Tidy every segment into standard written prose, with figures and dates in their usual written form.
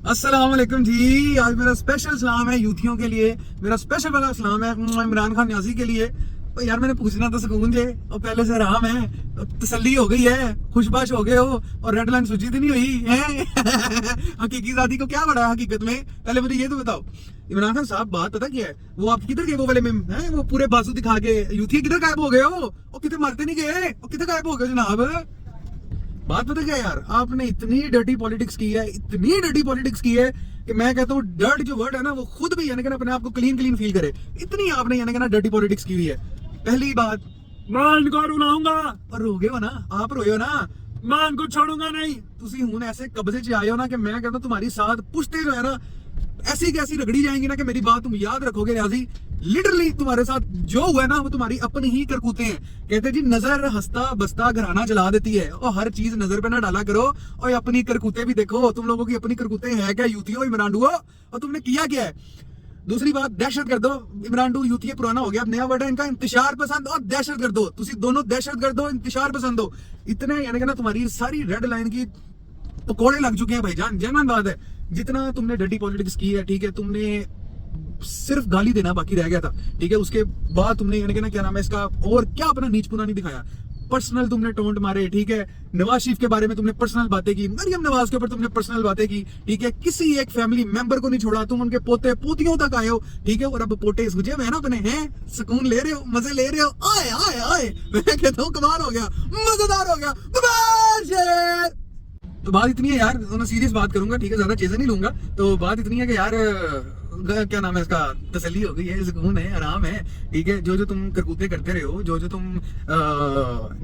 अस्सलाम वालेकुम जी। आज मेरा स्पेशल सलाम है यूथियों के लिए। मेरा स्पेशल वाला सलाम है इमरान खान न्याजी के लिए। तो यार मैंने पूछना था सुकून थे और पहले से आराम है, तो तसल्ली हो गई है, खुशबाश हो गए हो और रेड लाइन सूची तो नहीं हुई है। हकीकी जाती को क्या बड़ा हकीकत में, पहले मुझे ये तो बताओ इमरान खान साहब, बात पता क्या है? वो आप किधर गए वो वाले में हैं? वो पूरे बाजू दिखा के यूथी किधर गायब हो गए हो? और कितने मरते नहीं गए, और किधर गायब हो गए जनाब? बात पता क्या यार, आपने इतनी डर्टी पॉलिटिक्स की है, इतनी डर्टी पॉलिटिक्स की है कि मैं कहता हूँ डर्ट जो वर्ड है ना वो खुद भी यानी कि अपने आप को क्लीन क्लीन फील करे। इतनी आपने यानी कि ना डर्टी पॉलिटिक्स की हुई है। पहली बात, मैं इनको रुलाऊंगा, और रोगे हो ना आप, रोए हो ना, मैं इनको छोड़ूंगा नहीं। तुसी हूं ऐसे कब्जे च आए हो ना कि मैं कहता हूं तुम्हारी साथ पुश्ते जो है ना ऐसी कैसी रगड़ी जाएंगी ना कि मेरी बात तुम याद रखोगे न्याजी। लिटरली तुम्हारे साथ जो हुआ है ना वो तुम्हारी अपनी ही करकूते हैं। कहते जी नजर हंसता बसता घराना जला देती है, और हर चीज नजर पे ना डाला करो और अपनी करकूते भी देखो। तुम लोगों की अपनी करकूते है क्या यूथियो इमरान, और तुमने किया क्या है? दूसरी बात, दहशत गर्द इमरान यूथ ये पुराना हो गया, अब नया वर्ड है इनका इंतशार पसंद और दहशत गर्द। तुसी दोनों दहशत गर्द हो, इंतशार पसंद हो। इतने यानी कि ना तुम्हारी सारी रेड लाइन की पकोड़े लग चुके हैं भाईजान। जेन्युइन बात है, जितना तुमने डर्टी पॉलिटिक्स की है, ठीक है, तुमने सिर्फ गाली देना बाकी रह गया था, ठीक है। उसके बाद तुमने यानी कि ना क्या नाम है इसका, और क्या अपना नीचपुना नहीं दिखाया। पर्सनल तुमने टोंट मारे, ठीक है। नवाज शरीफ के बारे में तुमने पर्सनल बातें की, मरियम नवाज के ऊपर तुमने पर्सनल बातें की, ठीक है। किसी एक फैमिली मेंबर को नहीं छोड़ा, तुम उनके पोते पोतियों तक आए हो, ठीक है। और अब पोटे सूझे हुए हैं ना अपने, हैं, सुकून ले रहे हो, मजे ले रहे हो। आए आए आए, मैं कहता हूँ कमाल हो गया, मजेदार हो गया। तो बात इतनी है यार, मैं सीरियस बात करूंगा, ठीक है, ज्यादा चीजें नहीं लूंगा। तो बात इतनी है कि यार क्या नाम है इसका, तसल्ली हो गई है, सुकून है, आराम है, ठीक है। जो जो तुम करकूते करते रहे हो, जो जो तुम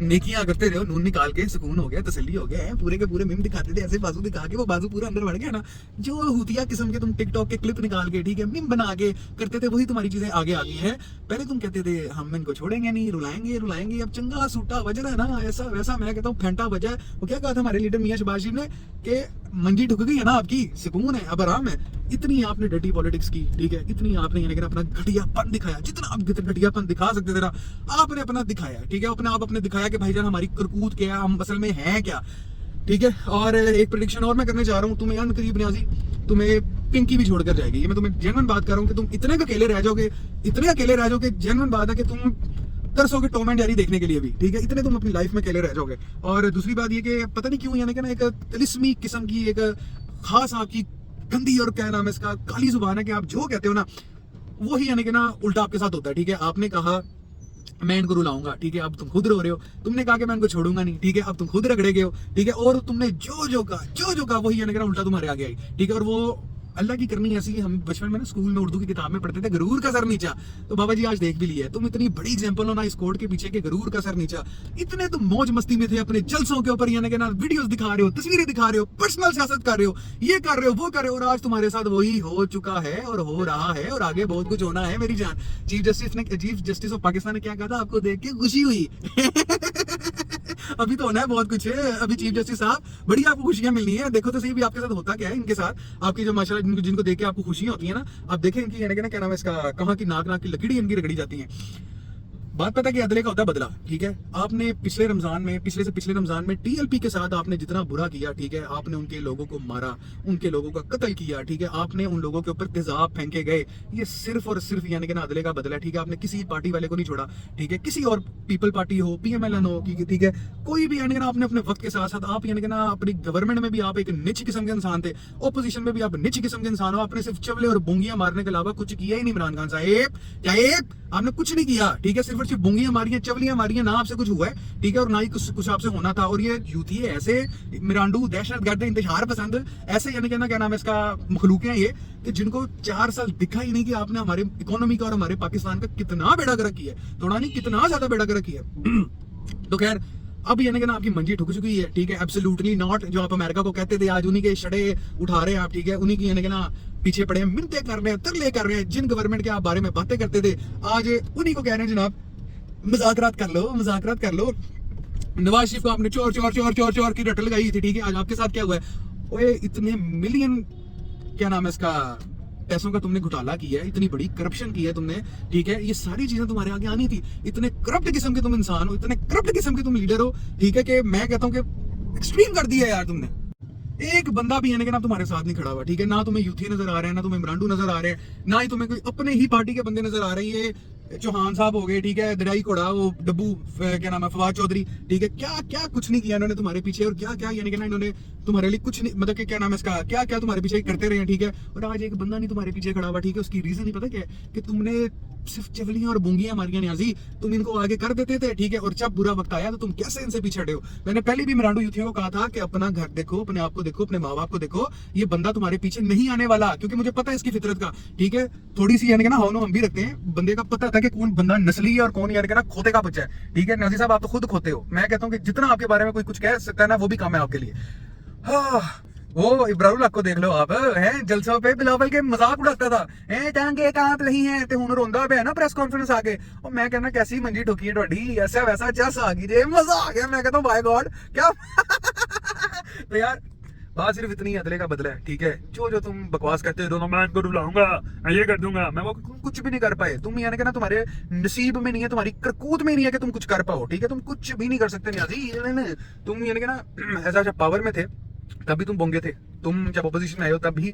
नेकियां करते रहे हो, नून निकाल के सुकून हो गया, तसल्ली हो गया है। पूरे के पूरे मीम दिखाते थे ऐसे बाजू दिखा के, वो बाजू पूरा अंदर बढ़ गया ना। जो हुतिया किस्म के तुम टिकटॉक के क्लिप निकाल के, ठीक है, मीम बना के करते थे, वही तुम्हारी चीजें आगे आ गई है। पहले तुम कहते थे हम इनको छोड़ेंगे नहीं, रुलाएंगे रुलाएंगे, अब चंगा सूटा बज रहा है ना, ऐसा वैसा। मैं कहता हूँ फेंटा बजा है। वो क्या कहा था हमारे लीडर मियां शहबाज शरीफ ने कि मंजी ठुक गई है ना आपकी, सुकून है, अब आराम है। इतनी आपने डर्टी पॉलिटिक्स की, ठीक है, इतनी आपने यानी कि अपना घटियापन दिखाया, जितना आप घटियापन दिखा सकते थे ना आपने अपना दिखाया, ठीक है। अपने आप अपने दिखाया कि भाईजान हमारी करकूत क्या है, हम असल में हैं क्या, ठीक है। और एक प्रेडिक्शन और मैं करने जा रहा हूँ, तुम्हें अनकरीब न्याजी, तुम्हें पिंकी भी छोड़कर जाएगी। ये मैं तुम्हें जेन्युइन बात कर रहा हूँ कि तुम इतने अकेले रह जाओगे, इतने अकेले रह जाओगे। जेन्युइन बात है कि तुम तरसोगे टॉम एंड जेरी देखने के लिए भी, ठीक है। इतने तुम अपनी लाइफ में अकेले रह जाओगे। और दूसरी बात ये कि पता नहीं क्यों यानी कि ना एक तिलिस्मी किस्म की एक खास आपकी गंदी और क्या नाम है इसका काली जुबान है कि आप जो कहते हो ना वही यानी कि ना उल्टा आपके साथ होता है, ठीक है। आपने कहा मैं इनको रुलाऊंगा, ठीक है, अब तुम खुद रो रहे हो। तुमने कहा कि मैं इनको छोड़ूंगा नहीं, ठीक है, अब तुम खुद रगड़े गए हो, ठीक है। और तुमने जो जो कहा वही यानी कि ना उल्टा तुम्हारे आगे आई, ठीक है। और वो अल्लाह की करनी ऐसी कि हम बचपन में ना स्कूल में उर्दू की किताब में पढ़ते थे, गरूर का सर नीचा। तो बाबा जी आज देख भी लिया है, तुम इतनी बड़ी एग्जांपल हो ना इस कोड के पीछे के गरूर का सर नीचा। इतने तुम मौज मस्ती में थे, अपने जलसों के ऊपर यानी कि ना वीडियोस दिखा रहे हो, तस्वीरें दिखा रहे हो, पर्सनल सियासत कर रहे हो, ये कर रहे हो, वो कर रहे हो। और आज तुम्हारे साथ वही हो चुका है और हो रहा है और आगे बहुत कुछ होना है मेरी जान। चीफ जस्टिस ऑफ पाकिस्तान ने क्या कहा था, आपको देख के खुशी हुई। अभी तो होना है बहुत कुछ है। अभी चीफ जस्टिस साहब बड़ी आपको खुशियां मिलनी है। देखो तो सही भी आपके साथ होता क्या है इनके साथ। आपकी जो माशाल्लाह जिनको देख के आपको खुशियां होती है ना, आप देखें इनकी यानी कि ना क्या नाम है इसका, कहाँ की नाक की लकड़ी इनकी रगड़ी जाती है। बात पता कि अदले का होता है बदला, ठीक है। आपने पिछले रमजान में, पिछले से पिछले रमजान में टीएलपी के साथ आपने जितना बुरा किया, ठीक है, आपने उनके लोगों को मारा, उनके लोगों का कत्ल किया, ठीक है, आपने उन लोगों के ऊपर तेजाब फेंके गए। ये सिर्फ और सिर्फ यानी कि ना अदले का बदला है, ठीक है। आपने किसी पार्टी वाले को नहीं छोड़ा, ठीक है, किसी और पीपल पार्टी हो, पीएमएलएन हो, ठीक है, कोई भी यानी कि ना आपने अपने वक्त के साथ साथ आप यानी कि ना अपनी गवर्नमेंट में भी आप एक निच किस्म के इंसान थे, ओपोजिशन में भी आप निच किस्म के इंसान हो। आपने सिर्फ चवले और बुंगियां मारने के अलावा कुछ किया ही नहीं इमरान खान साहब, आपने कुछ नहीं किया, ठीक है। सिर्फ और सिर्फ बुंगियां मारियां, चवलियां मारियां, ना आपसे कुछ हुआ है, ठीक है, और ना ही कुछ आपसे होना था। और ये यूथी है ऐसे मिरांडू, दहशतगर्द, इंतजार पसंद, ऐसे यानी कि ना क्या नाम है इसका मखलूक है ये, कि जिनको 4 साल दिखा ही नहीं कि आपने हमारे इकोनॉमी का और हमारे पाकिस्तान का कितना बेड़ा गर्क किया है, थोड़ा नहीं कितना ज्यादा बेड़ा गर्क किया। तो खैर अब यानी कि ना आपकी मंजी ठुक चुकी है, ठीक है। Absolutely not. जो आप अमेरिका को कहते थे आज उन्हीं के छड़े उठा रहे हैं आप, ठीक है, उन्हीं की यानी कि ना पीछे पड़े हैं, मिन्नतें कर रहे हैं, तरले कर रहे हैं। जिन गवर्नमेंट के आप बारे में बातें करते थे आज उन्हीं को कह रहे हैं जनाब मुज़ाकरात कर लो, मुज़ाकरात कर लो। नवाज शरीफ को आपने चोर चोर चोर चोर चोर की रट लगाई थी, ठीक है। आज आपके साथ क्या हुआ है? ओए इतने मिलियन क्या नाम है इसका पैसों का तुमने घोटाला किया है, इतनी बड़ी करप्शन की है तुमने, ठीक है। ये सारी चीजें तुम्हारे आगे आनी थी। इतने करप्ट किस्म के तुम इंसान हो, इतने करप्ट किस्म के तुम लीडर हो, ठीक है, कि मैं कहता हूँ कि एक्सट्रीम कर दिया यार तुमने। एक बंदा भी यानी कि ना तुम्हारे साथ नहीं खड़ा हुआ, ठीक है। ना तुम्हें यूथी नजर आ रहे हैं, ना तुम्हें इमरान नजर आ रहे हैं, ना ही तुम्हें कोई अपने ही पार्टी के बंदे नजर आ रहे हैं। ये चौहान साहब हो गए, ठीक है, दरियाई घोड़ा, वो डब्बू क्या नाम है, फवाद चौधरी, ठीक है। क्या क्या कुछ नहीं किया इन्होंने तुम्हारे पीछे, और क्या क्या यानी कि ना इन्होंने तुम्हारे लिए कुछ नहीं, मतलब कि क्या नाम है इसका, क्या क्या तुम्हारे पीछे करते रहे, ठीक है। और आज एक बंदा नहीं तुम्हारे पीछे खड़ा हुआ, ठीक है। उसकी रीजन नहीं पता क्या है कि तुमने सिर्फ चवलियां और बूंगियां मारियां न्याजी, तुम इनको आगे कर देते थे, ठीक है। और जब बुरा वक्त आया तो तुम कैसे इनसे पीछे हटे हो। मैंने पहले भी मिरांडो यूथियों को कहा था कि अपना घर देखो, अपने आप को देखो, अपने माँ बाप को देखो, ये बंदा तुम्हारे पीछे नहीं आने वाला, क्योंकि मुझे पता है इसकी फितरत का, ठीक है। थोड़ी सी यानी कि ना हानो हम भी रखते हैं, बंदे का पता था कि कौन बंदा नस्ली है और कौन यानी कि ना खोते का बच्चा है, ठीक है। नाजी साहब आप तो खुद खोते हो, मैं कहता हूँ कि जितना आपके बारे में कोई कुछ कह सकता है ना, वो भी काम है आपके लिए। हाँ, वो इब्राहिम को देख लो आप, हैं जलसों पे बिलावल के मजाक उड़ाता था, हैं टांगे कांप रही हैं ते हुन रोंदा पे है ना प्रेस कॉन्फ्रेंस आके। और मैं कहना कैसी मंजी ठोकी है ਤੁਹਾਡੀ, ऐसा वैसा जस आ गई जे, मजा आ गया। मैं कहता हूँ बाय गॉड क्या तो यार बात सिर्फ इतनी अदले का बदला है, ठीक है। जो तुम बकवास करते हो, मैं इनको रुलाऊंगा, मैं ये कर दूंगा, मैं वो कुछ भी नहीं कर पाए तुम, यानी कि ना तुम्हारे नसीब में नहीं है, तुम्हारी करकूत में नहीं है कि तुम कुछ कर पाओ, ठीक है। तुम कुछ भी नहीं कर सकते न्याजी। तुम यानी कि ना ऐसा पावर में थे तभी तुम बोंगे थे, तुम जब अपोजिशन में आए हो तब भी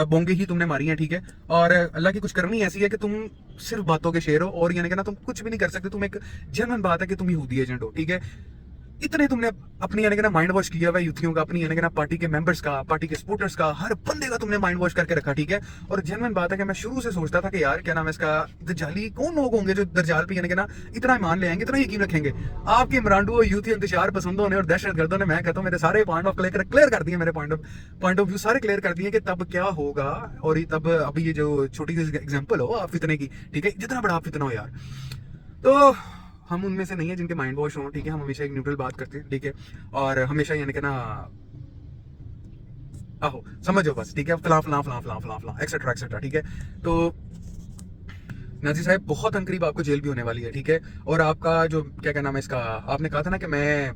बोंगे ही तुमने मारी हैं, ठीक है। और अल्लाह की कुछ करनी ऐसी है कि तुम सिर्फ बातों के शेर हो, और यानी कि ना तुम कुछ भी नहीं कर सकते। तुम एक जेन्युइन बात है कि तुम यहूदी एजेंट हो, ठीक है। इतने तुमने अपनी यानी कि ना माइंड वॉश किया हुआ यूथियों का, अपनी यानी कि ना पार्टी के मेंबर्स का, पार्टी के सपोर्टर्स का, हर बंदे का तुमने माइंड वॉश करके रखा, ठीक है। और जेन्युइन बात है कि मैं शुरू से सोचता था कि यार क्या नाम है इसका, दज्जाली कौन लोग होंगे जो दज्जाल पे यानी कि ना इतना ईमान ले आएंगे, इतना यकीन रखेंगे। आपके इमरानडू और यूथी इंतजार पसंदों ने और दहशतगर्दों ने, मैं कहता हूँ मेरे सारे पॉइंट ऑफ क्लियर कर दिए, मेरे पॉइंट ऑफ व्यू सारे क्लियर कर दिए कि तब क्या होगा। और ये तब अभी ये जो छोटी सी एग्जाम्पल हो आप फितने की, ठीक है, जितना बड़ा आप फितना हो यार, तो हम उनमें से नहीं है जिनके माइंड वॉश हो, ठीक है। हम हमेशा एक न्यूट्रल बात करते हैं, ठीक है। और हमेशा यानी कि ना आहो समझो बस, ठीक है, फला फला फला फला फला फला एक्सेट्रा एक्सेट्रा, ठीक है। तो नाजी साहब बहुत अनकरीब आपको जेल भी होने वाली है, ठीक है। और आपका जो क्या नाम है इसका, आपने कहा था ना कि मैं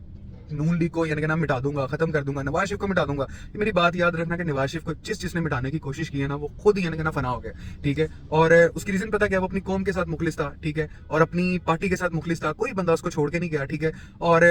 नून लीग को यानी कि ना मिटा दूंगा, खत्म कर दूंगा, नवाज शरीफ को मिटा दूंगा। ये मेरी बात याद रखना कि नवाज शरीफ को जिसने मिटाने की कोशिश की है ना, वो खुद ही यानी कि ना फना हो गया, ठीक है। और उसकी रीजन पता क्या, वो अपनी कौम के साथ मुखलिस था, ठीक है, और अपनी पार्टी के साथ मुखलिस था, कोई बंदा उसको छोड़ के नहीं गया, ठीक है। और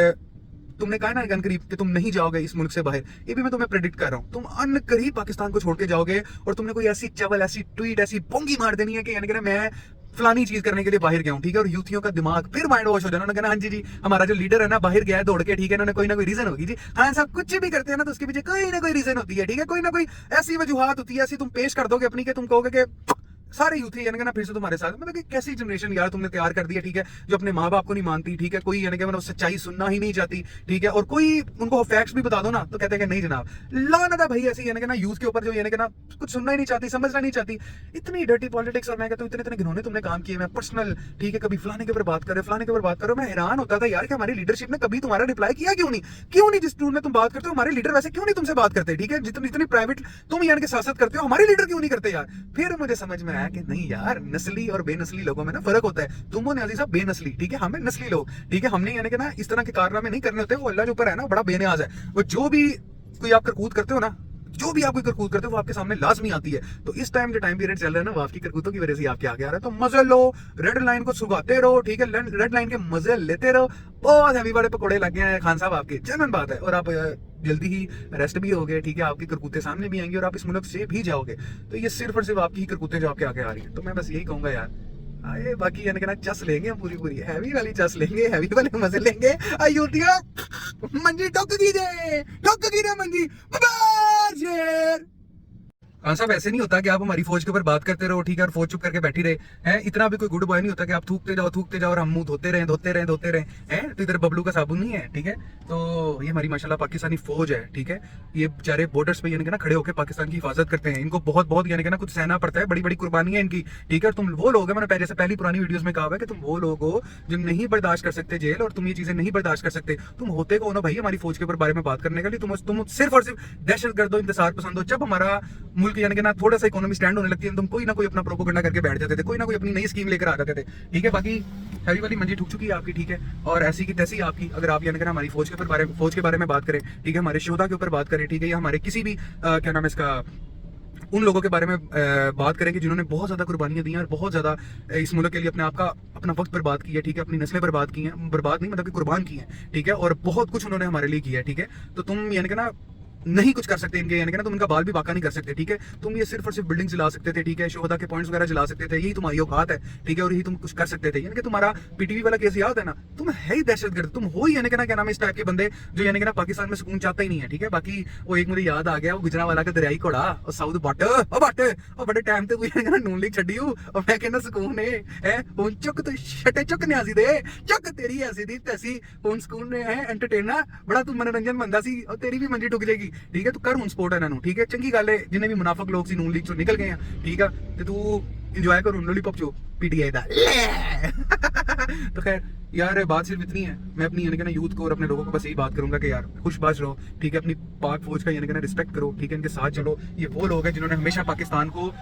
तुमने कहा ना अनकरीब कि तुम नहीं जाओगे इस मुल्क से बाहर, ये भी मैं तुम्हें प्रेडिक्ट कर रहा हूँ, तुम अनकरीब पाकिस्तान को छोड़ के जाओगे। और तुमने कोई ऐसी चवल, ऐसी ट्वीट, ऐसी बोंगी मार देनी है कि यानी कि ना मैं फलानी चीज करने के लिए बाहर गया हूँ, ठीक है। और यूथियों का दिमाग फिर माइंड वॉश हो जाना, उन्होंने कहना हाँ जी हमारा जो लीडर है ना बाहर गया है दौड़ के, ठीक है, इन्होंने कोई ना कोई रीजन होगी जी। हाँ साहब कुछ भी करते हैं ना तो उसके पीछे कोई ना कोई रीजन होती है, ठीक है, कोई ना कोई ऐसी वजूहात होती है, ऐसी तुम पेश कर दोगे अपनी, के तुम कहोगे कि सारे यूथी यानी कि ना फिर से तुम्हारे साथ, मतलब कि कैसी जनरेशन यार तुमने तैयार कर दिया, ठीक है, जो अपने माँ बाप को नहीं मानती, ठीक है, कोई यानी कि मतलब सच्चाई सुनना ही नहीं चाहती, ठीक है। और कोई उनको फैक्ट्स भी बता दो ना तो कहते हैं कि नहीं जनाब, लानत है भाई ऐसी यानी कि ना यूथ के ऊपर जो यानी कि ना कुछ सुनना ही नहीं चाहती, समझना नहीं चाहती, इतनी डर्टी पॉलिटिक्स। और मैं कहता हूँ इतने इतने घिनौने तुमने काम किए, मैं पर्सनल, ठीक है, कभी फलाने के ऊपर बात करे, फलाने के ऊपर बात करो। मैं हैरान होता था यार कि हमारी लीडरशिप ने कभी तुम्हारा रिप्लाई किया क्यों नहीं, जिस टूल में तुम बात करते हो हमारे लीडर वैसे क्यों नहीं तुमसे बात करते, ठीक है, जितनी जितनी प्राइवेट तुम यानी कि सियासत करते हो हमारे लीडर क्यों नहीं करते यार। फिर मुझे समझ में आया कि नहीं यार, नस्ली और बेनस्ली लोगों में ना फर्क होता है। तुम हो न्याजी साहब बेनस्ली, ठीक है, हमें नस्ली लोग, ठीक है, हमने यानी कि ना इस तरह के कारनामे नहीं करने होते, वो अल्लाह के ऊपर है ना बड़ा बेनियाज है। वो जो भी कोई आप करकूत करते हो ना, जो भी आप कोई करकूत करते हो वो आपके सामने लाजमी आती है। तो इस टाइम जो टाइम पीरियड चल रहा है ना, वो आपकी करकूतों की वजह से आपके आगे आ रहा है। तो मजे लो, रेड लाइन को सुगाते रहो, ठीक है, रेड लाइन के मजे लेते रहो। बहुत हैवी बड़े पकौड़े लग गए हैं खान साहब आपके, जनरल बात है। और आप जल्दी ही अरेस्ट भी हो गए, ठीक है, आपकी करकूते सामने भी आएंगी और आप इस मुल्क से भी जाओगे। तो ये सिर्फ और सिर्फ आपकी ही करकूते जो आपके आगे आ रही है। तो मैं बस यही कहूंगा यार, आए बाकी यानी कि ना चस लेंगे हम, पूरी हैवी वाली चस लेंगे, हैवी वाले मजे लेंगे। अयोध्या मंजी ठोक कीजिए मंजी बाबा। हाँ साहब ऐसे नहीं होता कि आप हमारी फौज के ऊपर बात करते रहो, ठीक है, और फौज चुप करके बैठी रहे हैं। इतना भी कोई गुड बॉय नहीं होता कि आप थूकते जाओ और हम मुंह धोते रहे हैं। तो इधर बबलू का साबुन नहीं है, ठीक है। तो ये हमारी माशाल्लाह पाकिस्तानी फौज है, ठीक है। ये बेचारे बॉर्डर्स पे यानी कि ना खड़े होकर पाकिस्तान की हिफाजत करते हैं। इनको बहुत यानी कि ना कुछ सहना पड़ता है, बड़ी बड़ी कुर्बानी है इनकी, ठीक है। और तुम वो लोग हैं, मैंने पहले से पहली पुरानी वीडियोस में कहा है कि तुम वो लोग हो जो नहीं बर्दाश्त कर सकते जेल, और तुम ये चीजें नहीं बर्दाश्त कर सकते। तुम होते कौन हो भाई हमारी फौज के ऊपर बारे में बात करने के लिए? तुम सिर्फ और सिर्फ दहशतगर्द हो, इंतजार पसंद हो। जब हमारा मुल्क यानी कि ना थोड़ा सा इकोनॉमी स्टैंड होने लगती है, तुम कोई ना कोई अपना प्रोपोगंडा करके बैठ जाते थे, कोई ना कोई अपनी नई स्कीम लेकर आ जाते थे, ठीक है। बाकी हैवी वाली मंजी ठुक चुकी है आपकी, ठीक है, और ऐसी की तैसी आपकी। अगर आप यानी कि हमारी फौज के बारे में बात करें, ठीक है, हमारे शोधा के ऊपर बात करें, ठीक है, या हमारे किसी भी क्या नाम है इसका उन लोगों के बारे में बात करें कि जिन्होंने बहुत ज्यादा कुर्बानियां दी हैं और बहुत ज्यादा इस मुल्क के लिए अपना वक्त बर्बाद किया है, ठीक है, अपनी नस्लें बर्बाद की हैं, बर्बाद नहीं मतलब कि कुर्बान की हैं, ठीक है, और बहुत कुछ उन्होंने हमारे लिए किया है, ठीक है। तो तुम यानी कि ना नहीं कुछ कर सकते इनके, यानी कि ना तुम इनका बाल भी बाका नहीं कर सकते, ठीक है। तुम ये सिर्फ और सिर्फ बिल्डिंग जला सकते थे, ठीक है, शोहदा के पॉइंट्स वगैरह जला सकते थे, यही तुम्हारी औकात है, ठीक है, और यही तुम कुछ कर सकते थे। यानी कि तुम्हारा पीटीवी वाला केस याद है ना, तुम है ही दहशतगर्द, तुम हो ही, यानी कि ना क्या नाम है इस टाइप के बंदे जो यानी कि ना पाकिस्तान में सुकून चाहता ही नहीं है, ठीक है। बाकी वो एक मुझे याद आ गया, वो गुजरांवाला का दरियाई घोड़ा और साउथ बट और बड़े टाइम ते यानी कि ना नून लीग छड्डी और मैं कहना सुकून है हुन चुक तो छटे चुक न्यासी दे चुक तेरी ऐसी दी तैसी हुन सुकून ने है एंटरटेनर बड़ा तू मनोरंजन बनदा सी और तेरी भी मंजी टुक जाएगी, ठीक है। तू कर हुन सपोर्ट ਇਹਨਾਂ ਨੂੰ, ठीक है। चंगी गल है जिन्हें भी मुनाफिक लोग सी नून लीग चो निकल गए हैं, ठीक है, ते तू एंजॉय कर हुन लॉलीपॉप चो पीटीआई दा तो खैर यार बात सिर्फ इतनी है, मैं अपनी यानी कि ना यूथ को और अपने लोगों को बस यही बात करूंगा कि यार खुशबाश रहो, ठीक है, अपनी पाक फौज का यानी कि ना रिस्पेक्ट करो, ठीक है, इनके साथ चलो। ये वो लोग हैं जिन्होंने हमेशा पाकिस्तान को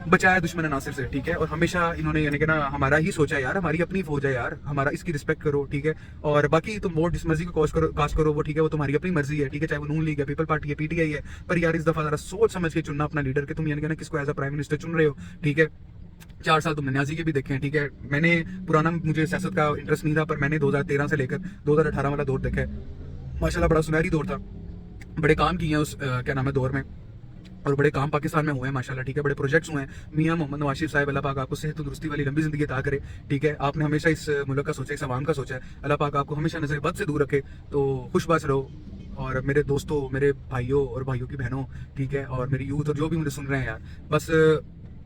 बचाया दुश्मन नासिर से, ठीक है, और हमेशा इन्होंने यानी कि ना हमारा ही सोचा यार, हमारी अपनी फौज है यार, हमारा इसकी रिस्पेक्ट करो, ठीक है। और बाकी तुम वोट जिस मर्जी को कास्ट करो वो, ठीक है, वो तुम्हारी अपनी मर्जी है, ठीक है, चाहे वो नून लीग है, पीपल पार्टी है, पीटीआई है, पर यार इस दफा जरा सोच समझ के चुनना अपना लीडर, के तुम यानी कि ना किसको एज अ प्राइम मिनिस्टर चुन रहे हो, ठीक है। 4 साल तुमने न्याजी के भी देखे हैं, ठीक है। मैंने पुराना मुझे सियासत का इंटरेस्ट नहीं था, पर मैंने 2013 से लेकर 2018 वाला दौर देखा है, माशाल्लाह बड़ा सुनहरी दौर था, बड़े काम किए हैं उस क्या नाम है दौर में, और बड़े काम पाकिस्तान में हुए हैं माशाल्लाह, ठीक है, बड़े प्रोजेक्ट्स हुए हैं। मियां मोहम्मद नवाज शरीफ साहब, अल्लाह पाक आपको सेहत तंदुरुस्ती वाली लंबी जिंदगी अता करे, ठीक है। आपने हमेशा इस मुल्क का सोचा, इस अवाम का सोचा है, अल्लाह पाक आपको हमेशा नजर बद से दूर रखे, तो खुशबाश रहो। और मेरे दोस्तों, मेरे भाइयों और भाइयों की बहनों, ठीक है, और मेरी यूथ और जो भी मुझे सुन रहे हैं यार, बस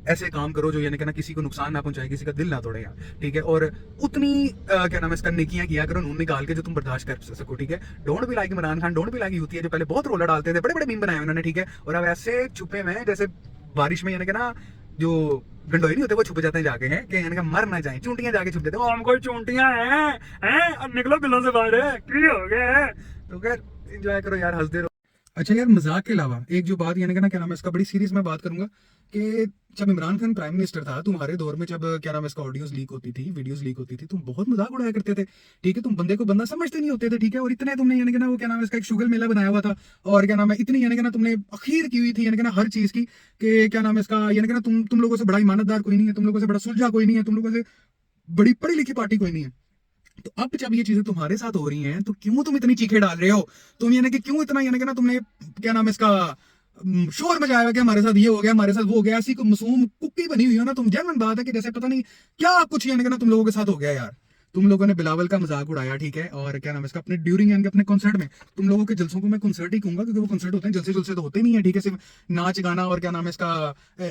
ऐसे काम करो जो यानी कि ना किसी को नुकसान ना पहुंचाए, किसी का दिल ना तोड़े यार, ठीक है। और उतनी क्या नाम है इसका नेकियां किया करो नून निकाल के जो तुम बर्दाश्त कर सको, ठीक है। Don't be like Imran Khan, don't be like यूती है जो पहले बहुत रोला डालते थे, बड़े बड़े मीम बनाए उन्होंने, ठीक है, और अब ऐसे छुपे हुए हैं जैसे बारिश में यानी कि ना जो गंडोई नहीं होते वो छुप जाते हैं जाके, हैं कि यानी कि मर ना जाए, चूंटियां जाके छुप जाते हैं, हमको चूंटियां हैं अब निकलो बिलों से बाहर की हो गए। तो खैर एंजॉय करो यार, हंसते रहो। अच्छा यार, मजाक के अलावा एक जो बात यानी कि ना क्या नाम है इसका बड़ी सीरियस मैं बात करूंगा कि जब इमरान खान प्राइम मिनिस्टर था तुम्हारे दौर में, जब क्या नाम है इसका ऑडियोज लीक होती थी, वीडियोस लीक होती थी, तुम बहुत मजाक उड़ाया करते थे, ठीक है। तुम बंदे को बंदा समझते नहीं होते थे, ठीक है, और इतने तुमने यानी कि ना वो क्या नाम है इसका एक शुगर मेला बनाया हुआ था, और क्या नाम है इतनी यानी कि ना तुमने अखीर की हुई थी यानी कि ना हर चीज की, कि क्या नाम है इसका यानी कि ना तुम लोगों से बड़ा ईमानदार कोई नहीं है, तुम लोगों से बड़ा सुलझा कोई नहीं है, तुम लोगों से बड़ी पढ़ी लिखी पार्टी कोई नहीं है। तो अब जब ये चीजें तुम्हारे साथ हो रही हैं तो क्यों तुम इतनी चीखें डाल रहे हो, तुम यानी कि क्यों इतना यानी कि ना तुमने क्या नाम है इसका शोर मचाया हुआ कि हमारे साथ ये हो गया, हमारे साथ वो हो गया, ऐसी को मासूम कुक्की बनी हुई हो ना तुम, जेन्युइन बात है कि जैसे पता नहीं क्या कुछ यानी कि ना तुम लोगों के साथ हो गया यार। तुम लोगों ने बिलावल का मजाक उड़ाया, ठीक है, और क्या नाम है इसका अपने ड्यूरिंग यानी कि अपने कॉन्सर्ट में, तुम लोगों के जलसों को मैं कॉन्सर्ट ही कहूंगा क्योंकि वो कॉन्सर्ट होते हैं, जलसे जलसे तो होते नहीं है, ठीक है, सिर्फ नाच गाना और क्या नाम है इसका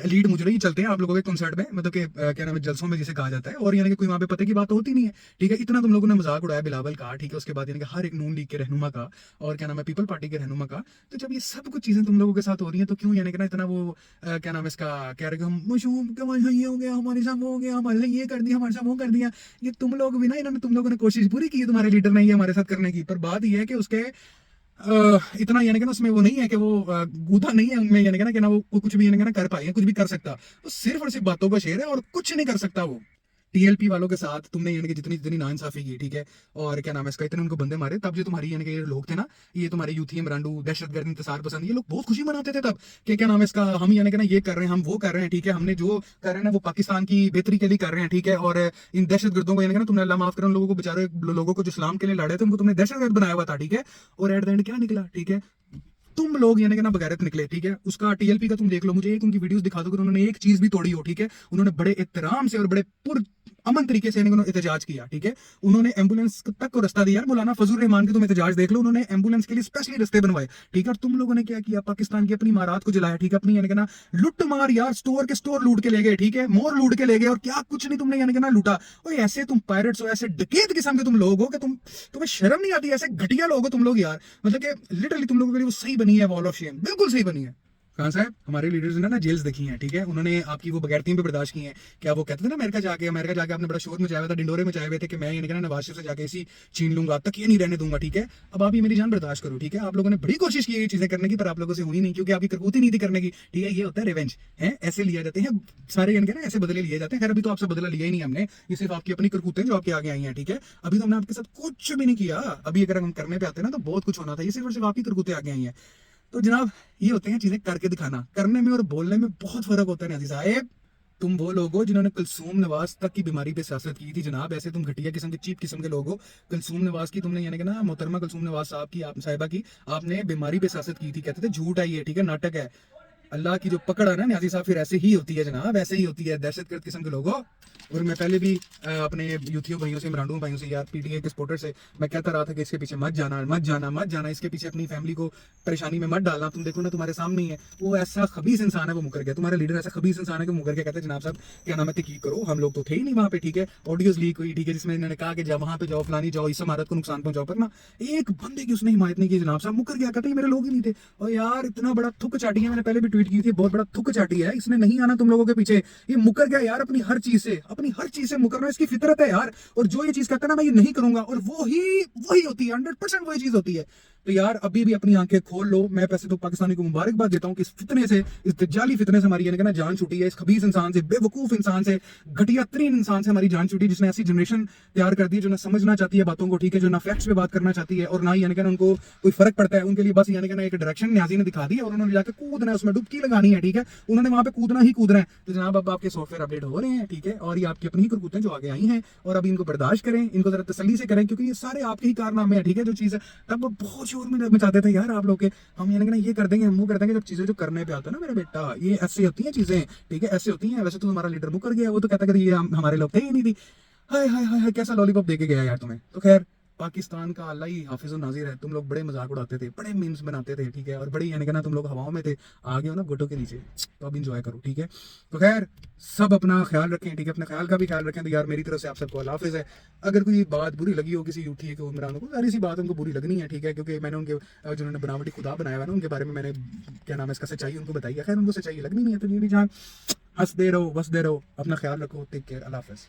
लीड मुजरे ही चलते हैं आप लोगों के कॉन्सर्ट में, मतलब कि क्या नाम है जलसों में जिसे कहा जाता है, और यानी कि कोई वहाँ पे पते की बात तो होती नहीं है, ठीक है। इतना तुम लोगों ने मजाक उड़ाया बिलावल का, ठीक है, उसके बाद यानी कि हर एक नून लीग के रहनुमा का और क्या नाम है पीपल पार्टी के रहनुमा का। तो जब ये सब कुछ चीजें तुम लोगों के साथ हो रही है तो क्यों यानी कि ना इतना वो क्या नाम है इसका कह रहे हम मशहूम ये हो गया, हमारे साथ वो हो गया, हमारे ये कर दिया, हमारे साथ वो कर दिया। ये तुम लोग भी ना, इन्होंने तुम लोगों ने कोशिश पूरी की है तुम्हारे लीडर ने ये हमारे साथ करने की, पर बात यह है कि उसके इतना यानी कि ना उसमें वो नहीं है कि वो गूदा नहीं है उनमें यानी कि ना वो कुछ भी यानी कि ना कर पाए, कुछ भी कर सकता, वो सिर्फ और सिर्फ बातों का शेर है और कुछ नहीं कर सकता वो। टीएलपी वालों के साथ तुमने यानी कि जितनी जितनी नाइंसाफी की, ठीक है, और क्या नाम है इसका इतने उनको बंदे मारे, तब जो तुम्हारी यानी कि ये लोग थे ना, ये तुम्हारे यूथी मरांडू दहशतगर्द इंतजार पसंद, ये लोग बहुत खुशी मनाते थे तब कि क्या नाम है इसका हम यानी कि ना ये कर रहे हैं, हम वो कर रहे हैं, ठीक है, हमने जो कर रहे हैं ना वो पाकिस्तान की बेहतरी के लिए कर रहे हैं, ठीक है। और इन दहशतगर्दों को यानी कि ना तुमने अल्लाह माफ करें उन लोगों को, बेचारे लोगों को जो इस्लाम के लिए लड़े थे उनको तुमने दहशतगर्द बनाया हुआ था, ठीक है। और एट द एंड क्या निकला, ठीक है, तुम लोग यानी कि ना बगैरत निकले, ठीक है। उसका टीएलपी का तुम देख लो, मुझे एक उनकी वीडियोस दिखा दो कि उन्होंने एक चीज भी तोड़ी हो, ठीक है। उन्होंने बड़े एहतराम से और बड़े पुर अमन तरीके से उन्होंने एहतजाज किया, ठीक है। उन्होंने एम्बुलेंस तक को रास्ता दिया, मौलाना फजल रहमान के तुम एहतजाज देख लो, उन्होंने एम्बुलेंस के लिए स्पेशली रास्ते बनवाए, ठीक है। और तुम लोगों ने क्या किया, पाकिस्तान की अपनी इमारत को जलाया, ठीक है, अपनी यानी कि ना लुट मार यार, स्टोर के स्टोर लूट के ले गए, ठीक है, मोर लूट के ले गए, और क्या कुछ नहीं तुमने यानी कि ना लूटा। और ऐसे तुम पायरेट्स हो, ऐसे डकैत किस्म के तुम लोग हो कि तुम्हें शर्म नहीं आती, ऐसे घटिया लोग हो तुम लोग यार, मतलब कि लिटरली तुम लोगों के लिए वो सही बनी है, वॉल ऑफ शेम बिल्कुल सही बनी है। कहाँ साहब हमारे लीडर्स ने ना जेल्स देखी हैं, ठीक है, उन्होंने आपकी वो बगैरतियां भी बर्दाश्त की हैं। क्या वो कहते थे ना अमेरिका जाके आपने बड़ा शोर मचाया हुआ था, डिंडोरे मचाए हुए थे कि मैं यानी कि ना नवाज शरीफ से जाके इसी छीन लूंगा, तक ये नहीं रहने दूंगा, ठीक है। अब आप ये मेरी जान बर्दाश्त करो, ठीक है। आप लोगों ने बड़ी कोशिश की ये चीजें करने की, पर आप लोगों से हुई नहीं, क्योंकि आपकी करतूत ही नहीं थी करने की, ठीक है। ये होता है रिवेंज, है ऐसे लिया जाते हैं सारे यानी कि ना ऐसे बदले लिए जाते हैं। खैर अभी तो आपसे बदला लिया ही नहीं हमने, ये सिर्फ आपकी अपनी करतूतें जो आपके आगे आई हैं, ठीक है। अभी तो हमने आपके साथ कुछ भी नहीं किया, अभी अगर हम करने पे आते ना तो बहुत कुछ होना था, ये सिर्फ और सिर्फ आपकी करतूतें आगे आई हैं। तो जनाब ये होते हैं चीजें करके दिखाना, करने में और बोलने में बहुत फर्क होता है नाज़ी साहब, तुम वो लोग हो जिन्होंने कुलसूम नवाज तक की बीमारी पे सियासत की थी जनाब। ऐसे तुम घटिया किस्म के, चीप किस्म के लोग हो। कुलसूम नवाज की तुमने, यानी कि ना मोहतरमा कुलसूम नवाज साहब की, आप साहिबा की, आपने बीमारी पे सियासत की थी। कहते थे झूठ है ये, ठीक है, नाटक है। अल्लाह की जो पकड़ है ना न्याजी साहब, फिर ऐसे ही होती है जनाब, ऐसे ही होती है, दहशतगर्द किस्म के लोगों। और मैं पहले भी अपने यूथियों भाइयों से, इमरान भाइयों से, यार पीटीए के सपोर्टर से मैं कहता रहा था कि इसके पीछे मत जाना, मत जाना, मत जाना, इसके पीछे अपनी फैमिली को परेशानी में मत डालना। तुम देखो ना, तुम्हारे सामने ही है, वो ऐसा खबीस इंसान है, वो मुकर गया। तुम्हारा लीडर ऐसा खबीस इंसान है कि मुकर गया। कहते हैं जनाब साहब क्या नाम है, तहकीक करो, हम लोग तो थे ही नहीं वहाँ पे, ठीक है। ऑडियोज लीक हुई, ठीक है, जिसमें इन्होंने कहा कि जब वहाँ पे जाओ, फलानी जाओ, इस इमारत को नुकसान पहुंचाओ, पर ना एक बंदे की उसने हिमायत नहीं की जनाब साहब, मुकर गया। कहते मेरे लोग ही नहीं थे। और यार इतना बड़ा थुक चाटी है, मैंने पहले भी ट्वीट की थी, बहुत बड़ा थुक चाटी है, इसने नहीं आना तुम लोगों के पीछे। ये मुकर गया यार अपनी हर चीज से, अपनी हर चीज से मुकरना इसकी फितरत है यार। और जो ये चीज कहता है ना मैं ये नहीं करूंगा, और वो ही वही होती है, 100% वही चीज होती है। तो यार अभी भी अपनी आंखें खोल लो। मैं पैसे तो पाकिस्तानी को मुबारकबाद देता हूँ कि इस फितने से, इस दज्जाली फितने से हमारी यानी कि ना जान छूटी है। इस खबीस इंसान से, बेवकूफ इंसान से, घटिया तरीन इंसान से हमारी जान छूटी, जिसने ऐसी जनरेशन तैयार कर दी जो ना समझना चाहती है बातों को, ठीक है, जो ना फैक्ट्स पे बात करना चाहती है, और ना ही यानी कि उनको कोई फर्क पड़ता है। उनके लिए बस यानी कि ना एक डायरेक्शन न्याजी ने दिखा दी है और उन्होंने जाकर कूदना है, उसमें डुबकी लगानी है, ठीक है, उन्होंने वहां पे कूदना ही कूदना है। तो जनाब अब आपके सॉफ्टवेयर अपडेट हो रहे हैं, ठीक है, और ये आपकी अपनी ही करतूतें जो आगे आई हैं, और अभी इनको बर्दाश्त करें, इनको जरा तसल्ली से करें, क्योंकि ये सारे आपके ही कारनामे हैं, ठीक है। जो चीज़ है तब वो बहुत जोर में मचाते थे यार आप लोग के, हम यानी कि ना ये कर देंगे, हम वो कर देंगे। जब चीजें जो करने पे आता है ना मेरे बेटा, ये ऐसे होती हैं चीजें, ठीक है, ऐसे होती हैं। वैसे तो तुम्हारा लीडर मुकर गया, वो तो कहता कि ये हमारे लोग थे ही नहीं थी। हाय हाय हाय हाय, कैसा लॉलीपॉप देके गया यार तुम्हें। तो खैर पाकिस्तान का अल्लाह ही हाफिज़ नाज़िर है। तुम लोग बड़े मजाक उड़ाते थे, बड़े मीम्स बनाते थे, ठीक है, और बड़ी यानी कि ना तुम लोग हवाओं में थे, आगे हो ना घुटों के नीचे। तो अब इंजॉय करो, ठीक है। तो खैर सब अपना ख्याल रखें, ठीक है, अपने ख्याल का भी ख्याल रखें। तो यार मेरी तरफ से आप सबको अल्लाह हाफिज़ है। अगर कोई बात बुरी लगी हो किसी यूठी को, इमरान को, सारी सी बात उनको बुरी लगनी है, ठीक है, क्योंकि मैंने उनके जिन्होंने बनावटी खुदा बनाया हुआ ना, उनके बारे में मैंने क्या नाम है इसका सच्चाई उनको बताई है। खैर उनको सच्चाई लगनी नहीं है, तो ये भी जान हंसते रहो, बसते रहो, अपना ख्याल रखो, टेक केयर, अल्लाह हाफिज़।